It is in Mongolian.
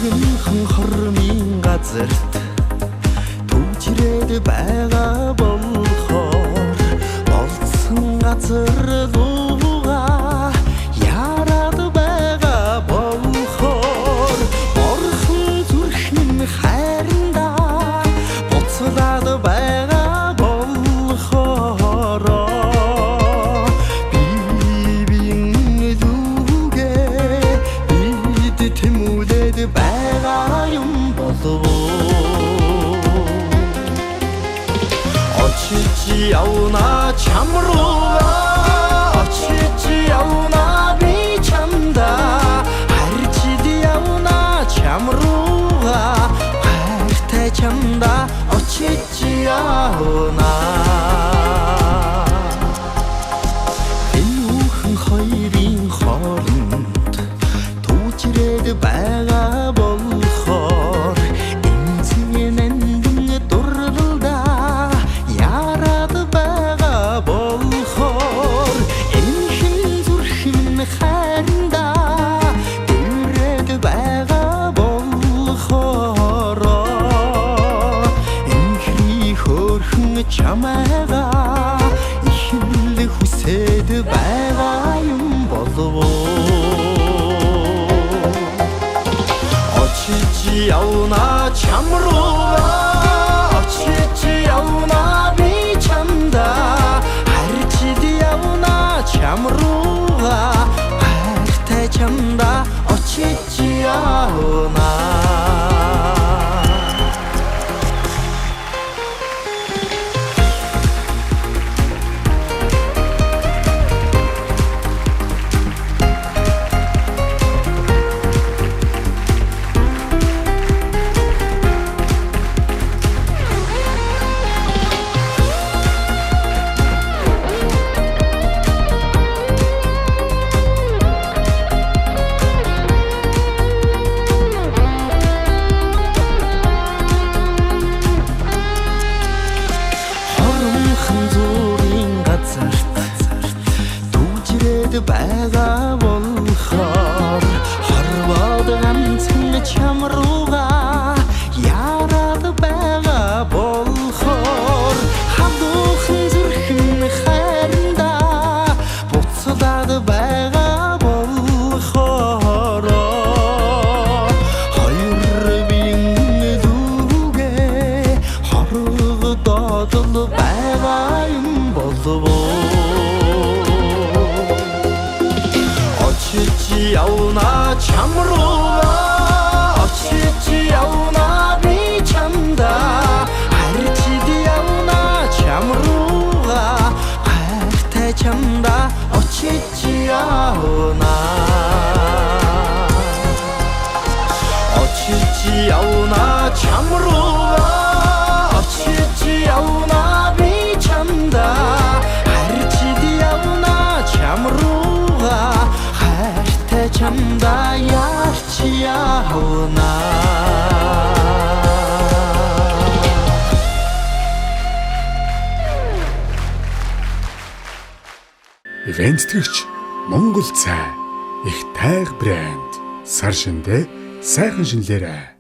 Ихэнхэн хормын газарт төвчрээд байгаа болохоор олдсон газар лууга яраад байгаа болохоор орхон зүрхэн хайрандаа буцлаад байгаа болохоор бибийн лүгээ бид тэмүүлээд байгаа юм болов. очиж явна чам руугаа очиж явна би чамда харж явна чам руугаа хайртай чамда очиж явна. энүүхэн хоёрын хооронд түүчрээд байгаа болохоор энзэн эндэн дурлалдаа яраад байгаа болохоор энхэн зүрхэн хайрандаа дүүрээд байгаа болохоор энхний хөөрхөн чамайгаа ихэл хүсээд байгаа юм болов. очиж явна чам руугаа очиж явна би чамда харж явна чам руугаа хайртай чамда очиж явна. байгаа болохоор хорвоод ганцхан чам руугаа яраад байгаа болохоор хадуухан зүрхэн хайрандаа буцлаад байгаа болохоор хоёр биеийн лүгээ хорвоод байгаа юм болов. очиж явна чам руугаа очиж явна би чамда харж явна чам руугаа хайртай чамда очиж явна. очиж явна чам руугаа очиж явна би чамда харж явна чам руугаа хайртай чамда ярьж явна. Ивент-тэтгэгч Монгол цай их тайг брэнд сар шиндээ сайхан шинлээрээ